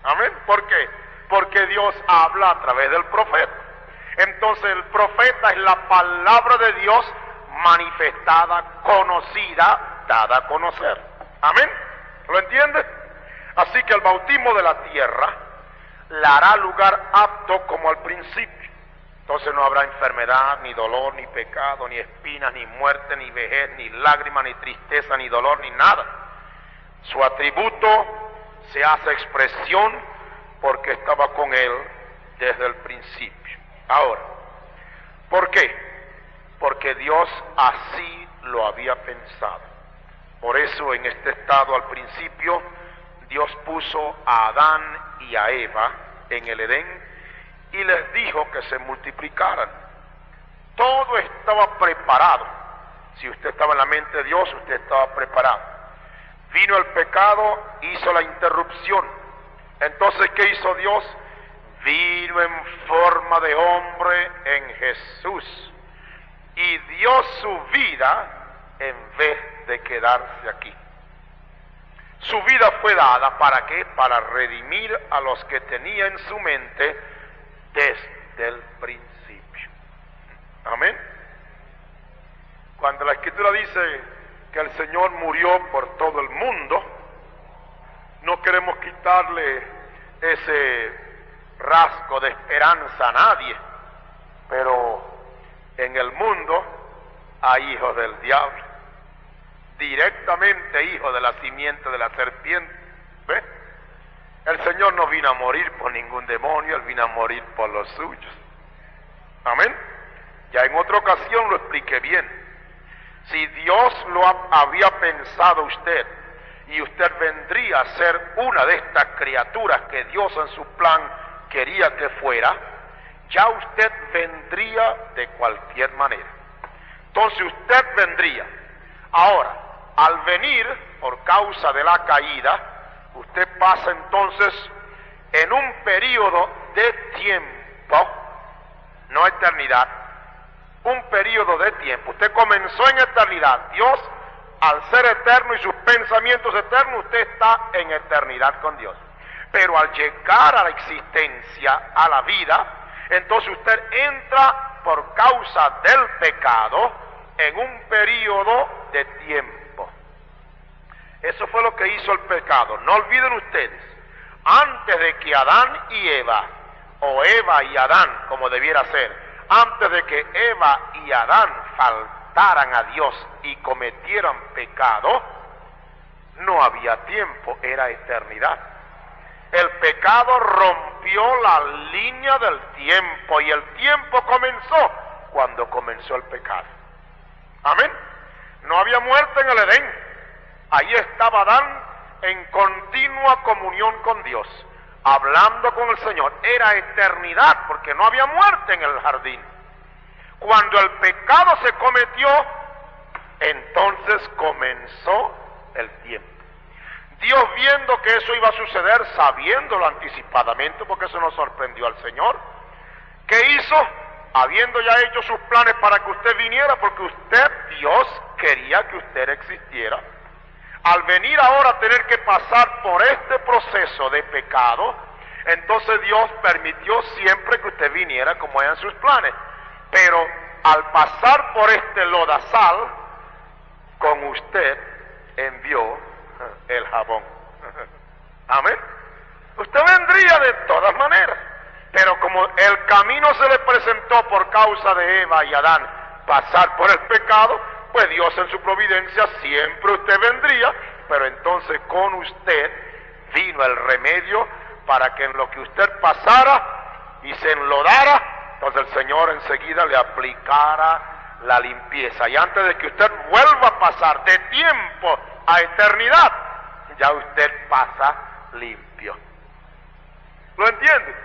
Amén. ¿Por qué? Porque Dios habla a través del profeta. Entonces el profeta es la palabra de Dios manifestada, conocida, dada a conocer. Amén. ¿Lo entiende? Así que el bautismo de la tierra la hará lugar apto como al principio. Entonces no habrá enfermedad, ni dolor, ni pecado, ni espinas, ni muerte, ni vejez, ni lágrima, ni tristeza, ni dolor, ni nada. Su atributo se hace expresión porque estaba con él desde el principio. Ahora, ¿por qué? Porque Dios así lo había pensado. Por eso en este estado al principio Dios puso a Adán y a Eva en el Edén y les dijo que se multiplicaran. Todo estaba preparado. Si usted estaba en la mente de Dios, usted estaba preparado. Vino el pecado, hizo la interrupción. Entonces, ¿qué hizo Dios? Vino en forma de hombre en Jesús y dio su vida en vez de quedarse aquí. Su vida fue dada, ¿para qué? Para redimir a los que tenía en su mente desde el principio. Amén. Cuando la Escritura dice que el Señor murió por todo el mundo, no queremos quitarle ese rasgo de esperanza a nadie, pero en el mundo hay hijos del diablo, directamente hijos de la simiente de la serpiente. ¿Ve? El Señor no vino a morir por ningún demonio, Él vino a morir por los suyos. Amén. Ya en otra ocasión lo expliqué bien. Si Dios lo había pensado usted y usted vendría a ser una de estas criaturas que Dios en su plan quería que fuera, ya usted vendría de cualquier manera. Entonces usted vendría. Ahora, al venir por causa de la caída, usted pasa entonces en un periodo de tiempo, no eternidad, un periodo de tiempo. Usted comenzó en eternidad. Dios, al ser eterno y sus pensamientos eternos, usted está en eternidad con Dios. Pero al llegar a la existencia, a la vida, entonces usted entra por causa del pecado en un periodo de tiempo. Eso fue lo que hizo el pecado. No olviden ustedes, antes de que Adán y Eva, o Eva y Adán, como debiera ser, antes de que Eva y Adán faltaran a Dios y cometieran pecado, no había tiempo, era eternidad. El pecado rompió la línea del tiempo y el tiempo comenzó cuando comenzó el pecado. Amén. No había muerte en el Edén. Ahí estaba Adán en continua comunión con Dios, hablando con el Señor. Era eternidad porque no había muerte en el jardín. Cuando el pecado se cometió, entonces comenzó el tiempo. Dios, viendo que eso iba a suceder, sabiéndolo anticipadamente, porque eso no sorprendió al Señor, ¿Qué hizo? Habiendo ya hecho sus planes para que usted viniera, porque Dios quería que usted existiera. Al venir ahora a tener que pasar por este proceso de pecado, entonces Dios permitió siempre que usted viniera como eran sus planes. Pero al pasar por este lodazal, con usted envió el jabón. Amén. Usted vendría de todas maneras, pero como el camino se le presentó por causa de Eva y Adán pasar por el pecado, pues Dios en su providencia siempre usted vendría, pero entonces con usted vino el remedio para que en lo que usted pasara y se enlodara, entonces el Señor enseguida le aplicara la limpieza. Y antes de que usted vuelva a pasar de tiempo a eternidad, ya usted pasa limpio. ¿Lo entiende?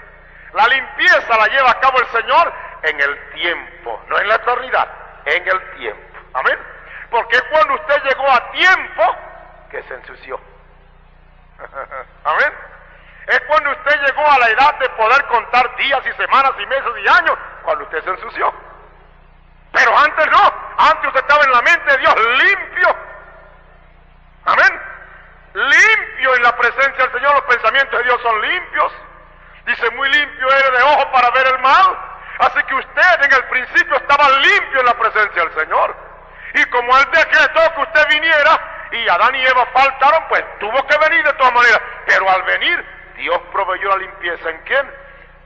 La limpieza la lleva a cabo el Señor en el tiempo, no en la eternidad, en el tiempo. Amén. Porque es cuando usted llegó a tiempo que se ensució. Amén. Es cuando usted llegó a la edad de poder contar días y semanas y meses y años, cuando usted se ensució. Pero antes no, antes usted estaba en la mente de Dios limpio. Amén. Limpio en la presencia del Señor, los pensamientos de Dios son limpios. Dice, muy limpio eres de ojo para ver el mal. Así que usted en el principio estaba limpio en la presencia del Señor. Y como Él decretó que usted viniera, y Adán y Eva faltaron, pues tuvo que venir de todas maneras. Pero al venir, Dios proveyó la limpieza. ¿En quién?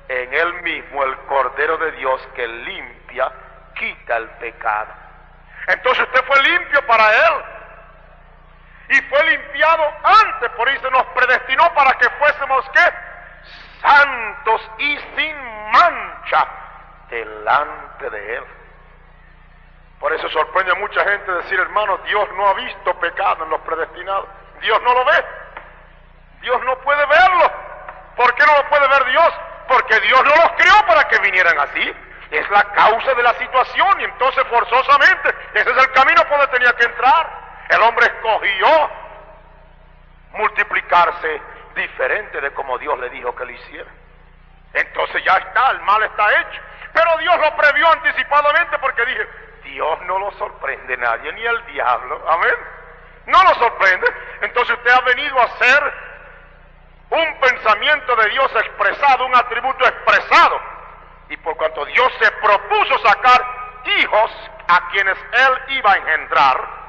En Él mismo, el Cordero de Dios que limpia, quita el pecado. Entonces usted fue limpio para Él. Y fue limpiado antes, por eso nos predestinó para que fuésemos, ¿qué? Santos y sin mancha delante de Él. Por eso sorprende a mucha gente decir, hermano, Dios no ha visto pecado en los predestinados. Dios no lo ve. Dios no puede verlo. ¿Por qué no lo puede ver Dios? Porque Dios no los creó para que vinieran así. Es la causa de la situación y entonces forzosamente ese es el camino por donde tenía que entrar. El hombre escogió multiplicarse diferente de como Dios le dijo que lo hiciera. Entonces ya está, el mal está hecho. Pero Dios lo previó anticipadamente porque dije, Dios no lo sorprende nadie, ni el diablo. Amén. No lo sorprende. Entonces usted ha venido a ser un pensamiento de Dios expresado, un atributo expresado. Y por cuanto Dios se propuso sacar hijos a quienes Él iba a engendrar,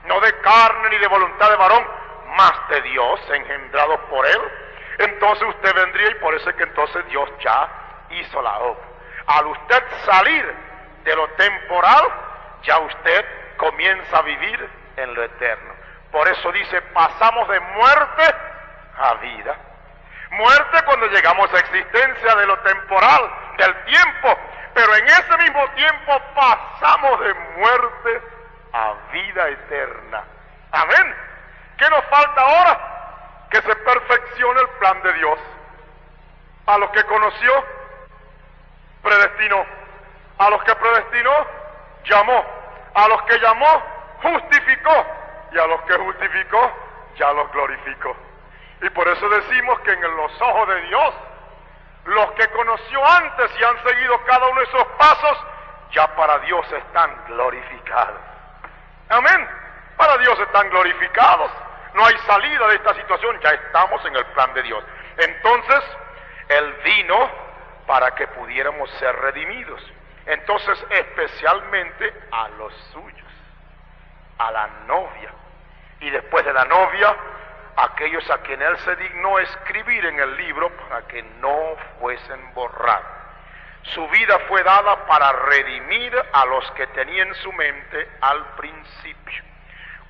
no de carne ni de voluntad de varón, más de Dios, engendrados por Él, entonces usted vendría y por eso es que entonces Dios ya hizo la obra. Al usted salir de lo temporal, ya usted comienza a vivir en lo eterno. Por eso dice, pasamos de muerte a vida. Muerte cuando llegamos a existencia de lo temporal, del tiempo, pero en ese mismo tiempo pasamos de muerte a vida eterna. Amén. ¿Qué nos falta ahora? Que se perfeccione el plan de Dios. A los que conoció, predestinó. A los que predestinó, llamó. A los que llamó, justificó. Y a los que justificó, ya los glorificó. Y por eso decimos que en los ojos de Dios, los que conoció antes y han seguido cada uno de esos pasos, ya para Dios están glorificados. Amén. Para Dios están glorificados. No hay salida de esta situación, ya estamos en el plan de Dios. Entonces, Él vino para que pudiéramos ser redimidos. Entonces, especialmente a los suyos, a la novia. Y después de la novia, aquellos a quien Él se dignó escribir en el libro para que no fuesen borrados. Su vida fue dada para redimir a los que tenía en su mente al principio.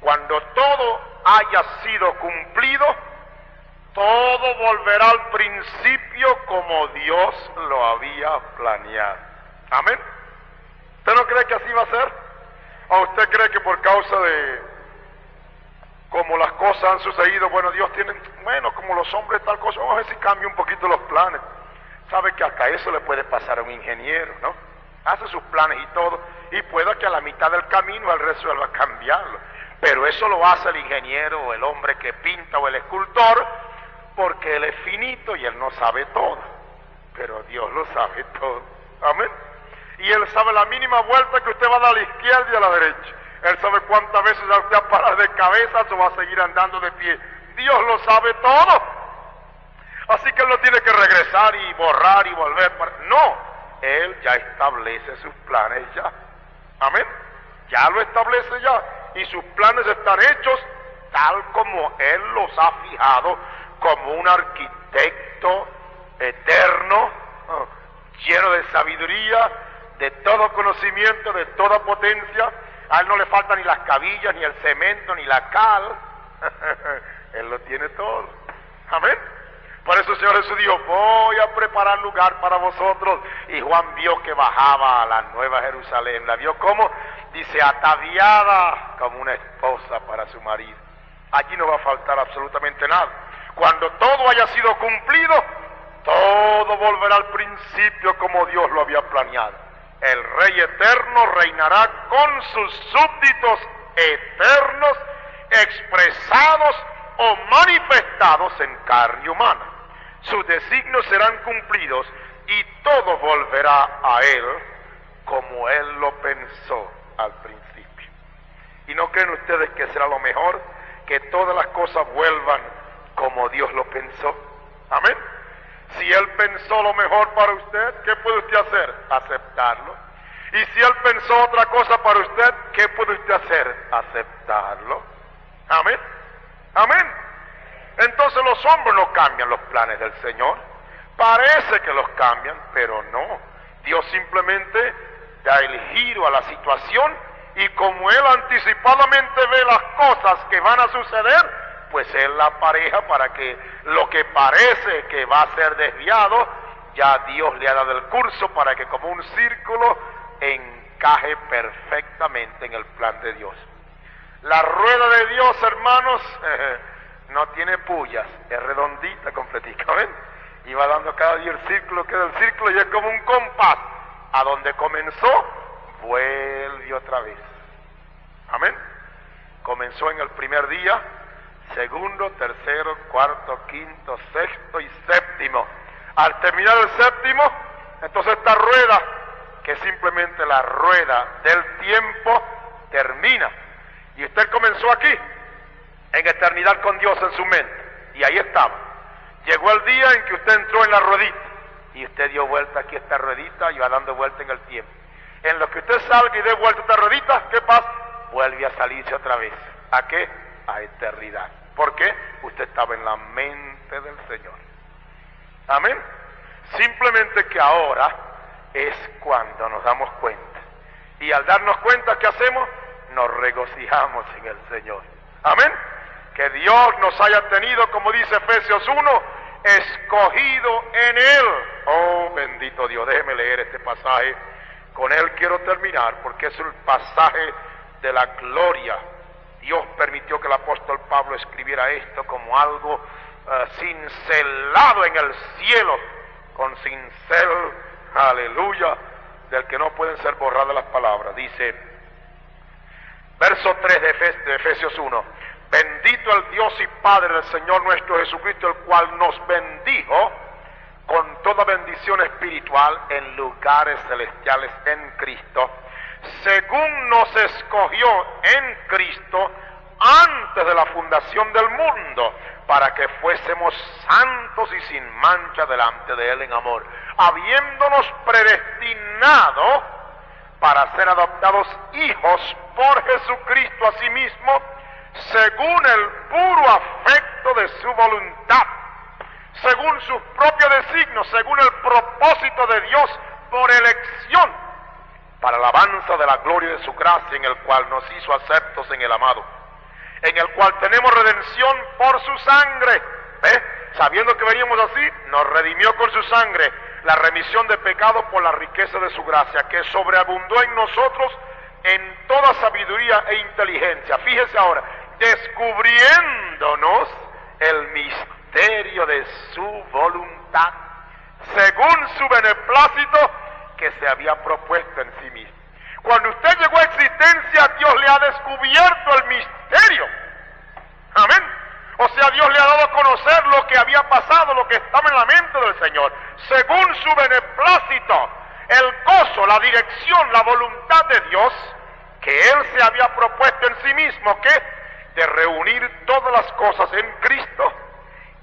Cuando todo haya sido cumplido, todo volverá al principio como Dios lo había planeado. Amén. ¿Usted no cree que así va a ser? ¿O usted cree que por causa de como las cosas han sucedido, bueno, Dios tiene, bueno, como los hombres tal cosa, vamos a ver si cambia un poquito los planes? Sabe que hasta eso le puede pasar a un ingeniero, ¿no? Hace sus planes y todo, y pueda que a la mitad del camino él resuelva cambiarlo. Pero eso lo hace el ingeniero o el hombre que pinta o el escultor, porque él es finito y él no sabe todo. Pero Dios lo sabe todo. Amén. Y Él sabe la mínima vuelta que usted va a dar a la izquierda y a la derecha. Él sabe cuántas veces usted va a parar de cabeza o va a seguir andando de pie. Dios lo sabe todo. Así que Él no tiene que regresar y borrar y volver. No, Él ya establece sus planes ya. Amén. Ya lo establece ya. Y sus planes están hechos tal como Él los ha fijado, como un arquitecto eterno, lleno de sabiduría, de todo conocimiento, de toda potencia. A Él no le falta ni las cabillas, ni el cemento, ni la cal. Él lo tiene todo. Amén. Por eso el Señor Jesús dijo: voy a preparar lugar para vosotros. Y Juan vio que bajaba a la nueva Jerusalén. La vio como, dice, ataviada como una esposa para su marido. Allí no va a faltar absolutamente nada. Cuando todo haya sido cumplido, todo volverá al principio como Dios lo había planeado. El Rey eterno reinará con sus súbditos eternos, expresados o manifestados en carne humana. Sus designios serán cumplidos y todo volverá a Él como Él lo pensó al principio. ¿Y no creen ustedes que será lo mejor? Que todas las cosas vuelvan como Dios lo pensó. Amén. Si Él pensó lo mejor para usted, ¿qué puede usted hacer? Aceptarlo. Y si Él pensó otra cosa para usted, ¿qué puede usted hacer? Aceptarlo. Amén. Amén. Entonces los hombres no cambian los planes del Señor. Parece que los cambian, pero no. Dios simplemente da el giro a la situación, y como Él anticipadamente ve las cosas que van a suceder, pues Él la apareja para que lo que parece que va a ser desviado, ya Dios le ha dado el curso para que como un círculo encaje perfectamente en el plan de Dios. La rueda de Dios, hermanos, no tiene pullas, es redondita, completica, ¿ven? Y va dando cada día el círculo, queda el círculo, y es como un compás. A donde comenzó, vuelve otra vez. Amén. Comenzó en el primer día, segundo, tercero, cuarto, quinto, sexto y séptimo. Al terminar el séptimo, entonces esta rueda, que es simplemente la rueda del tiempo, termina. Y usted comenzó aquí, en eternidad con Dios en su mente, y ahí estaba. Llegó el día en que usted entró en la ruedita, y usted dio vuelta aquí a esta ruedita y va dando vuelta en el tiempo. En lo que usted salga y dé vuelta a esta ruedita, ¿qué pasa? Vuelve a salirse otra vez. ¿A qué? A eternidad. ¿Por qué? Usted estaba en la mente del Señor. Amén. Simplemente que ahora es cuando nos damos cuenta. Y al darnos cuenta, ¿qué hacemos? Nos regocijamos en el Señor. Amén. Que Dios nos haya tenido, como dice Efesios 1, escogido en Él. Oh, bendito Dios. Déjeme leer este pasaje. Con él quiero terminar, porque es el pasaje de la gloria. Dios permitió que el apóstol Pablo escribiera esto como algo cincelado en el cielo, con cincel, aleluya, del que no pueden ser borradas las palabras. Dice, verso 3 de Efesios 1, bendito el Dios y Padre del Señor nuestro Jesucristo, el cual nos bendijo con toda bendición espiritual en lugares celestiales en Cristo, según nos escogió en Cristo antes de la fundación del mundo, para que fuésemos santos y sin mancha delante de Él en amor, habiéndonos predestinado para ser adoptados hijos por Jesucristo a sí mismo, según el puro afecto de su voluntad, según sus propios designios, según el propósito de Dios por elección, para alabanza de la gloria de su gracia, en el cual nos hizo aceptos en el amado, en el cual tenemos redención por su sangre. Sabiendo que veníamos así, nos redimió con su sangre, la remisión de pecados por la riqueza de su gracia, que sobreabundó en nosotros en toda sabiduría e inteligencia. Fíjese ahora, descubriéndonos el misterio de su voluntad, según su beneplácito que se había propuesto en sí mismo. Cuando usted llegó a existencia, Dios le ha descubierto el misterio. Amén. O sea, Dios le ha dado a conocer lo que había pasado, lo que estaba en la mente del Señor, según su beneplácito. el gozo, la dirección, la voluntad de Dios que Él se había propuesto en sí mismo, que de reunir todas las cosas en Cristo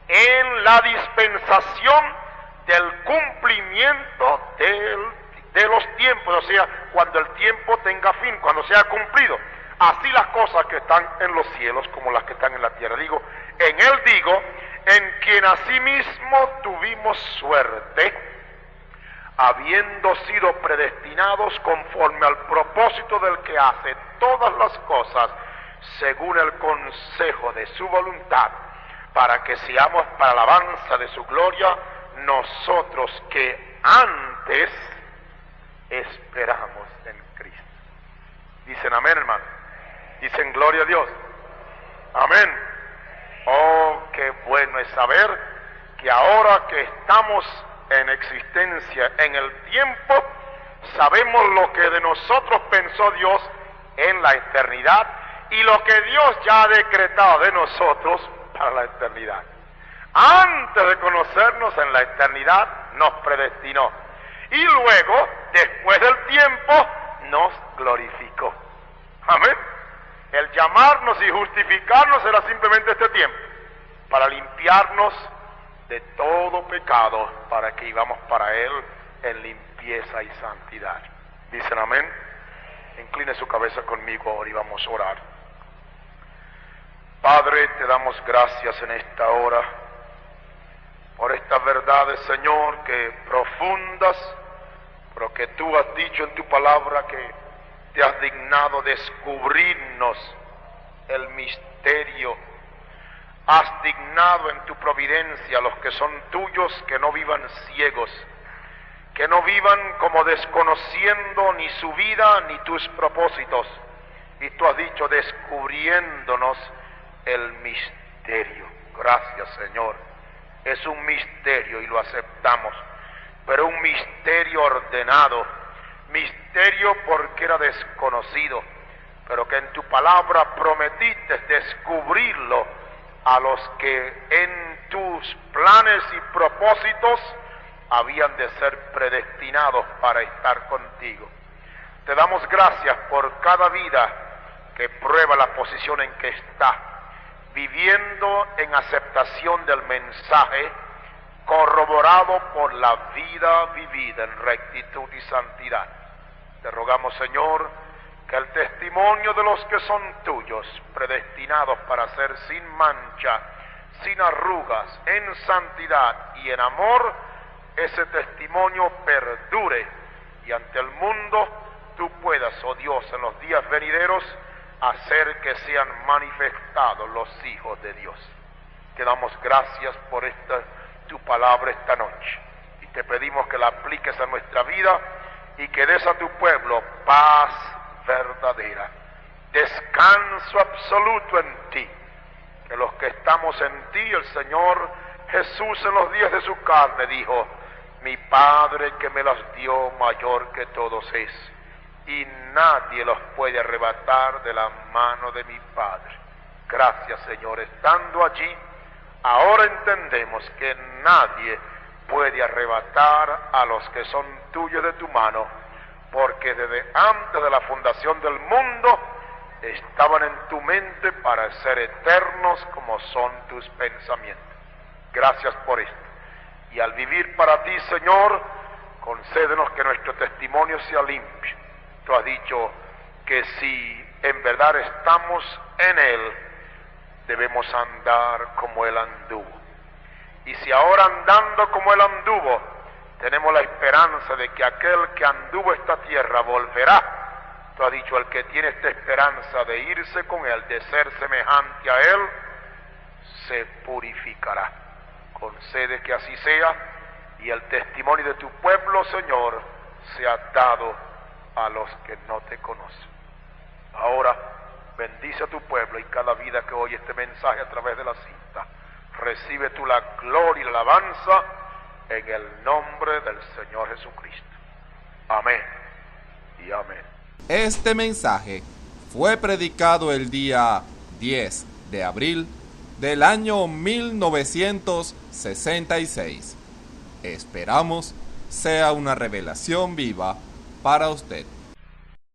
en la dispensación del cumplimiento de los tiempos, o sea, cuando el tiempo tenga fin, cuando sea cumplido. Así las cosas que están en los cielos como las que están en la tierra. Digo, en Él digo, en quien asimismo tuvimos suerte, habiendo sido predestinados conforme al propósito del que hace todas las cosas según el consejo de su voluntad, para que seamos para alabanza de su gloria, nosotros que antes esperamos en Cristo. Dicen amén, hermano. Dicen gloria a Dios. Amén. Oh, qué bueno es saber que ahora que estamos en existencia en el tiempo, sabemos lo que de nosotros pensó Dios en la eternidad y lo que Dios ya ha decretado de nosotros para la eternidad. Antes de conocernos en la eternidad, nos predestinó. Y luego, después del tiempo, nos glorificó. Amén. El llamarnos y justificarnos era simplemente este tiempo, para limpiarnos de todo pecado, para que íbamos para Él en limpieza y santidad. Dicen amén. Incline su cabeza conmigo ahora y vamos a orar. Padre, te damos gracias en esta hora por estas verdades, Señor, que profundas, pero que tú has dicho en tu palabra que te has dignado descubrirnos el misterio. Has dignado en tu providencia a los que son tuyos que no vivan ciegos, que no vivan como desconociendo ni su vida ni tus propósitos. Y tú has dicho descubriéndonos el misterio. Gracias, Señor. Es un misterio y lo aceptamos, pero un misterio ordenado, misterio porque era desconocido, pero que en tu palabra prometiste descubrirlo a los que en tus planes y propósitos habían de ser predestinados para estar contigo. Te damos gracias por cada vida que prueba la posición en que está, viviendo en aceptación del mensaje, corroborado por la vida vivida en rectitud y santidad. Te rogamos, Señor, que el testimonio de los que son tuyos, predestinados para ser sin mancha, sin arrugas, en santidad y en amor, ese testimonio perdure y ante el mundo tú puedas, oh Dios, en los días venideros, hacer que sean manifestados los hijos de Dios. Te damos gracias por tu palabra esta noche y te pedimos que la apliques a nuestra vida y que des a tu pueblo paz verdadera, descanso absoluto en ti, que los que estamos en ti, el Señor Jesús en los días de su carne dijo: mi Padre que me las dio mayor que todos es, y nadie los puede arrebatar de la mano de mi Padre. Gracias, Señor. Estando allí, ahora entendemos que nadie puede arrebatar a los que son tuyos de tu mano, porque desde antes de la fundación del mundo estaban en tu mente para ser eternos como son tus pensamientos. Gracias por esto. Y al vivir para ti, Señor, concédenos que nuestro testimonio sea limpio. Tú has dicho que si en verdad estamos en Él, debemos andar como Él anduvo. Y si ahora andando como Él anduvo, tenemos la esperanza de que aquel que anduvo esta tierra volverá. Tú has dicho, el que tiene esta esperanza de irse con Él, de ser semejante a Él, se purificará. Concede que así sea y el testimonio de tu pueblo, Señor, sea dado a los que no te conocen. Ahora, bendice a tu pueblo y cada vida que oye este mensaje a través de la cinta. Recibe tú la gloria y la alabanza en el nombre del Señor Jesucristo. Amén y amén. Este mensaje fue predicado el día 10 de abril del año 1966. Esperamos sea una revelación viva para usted.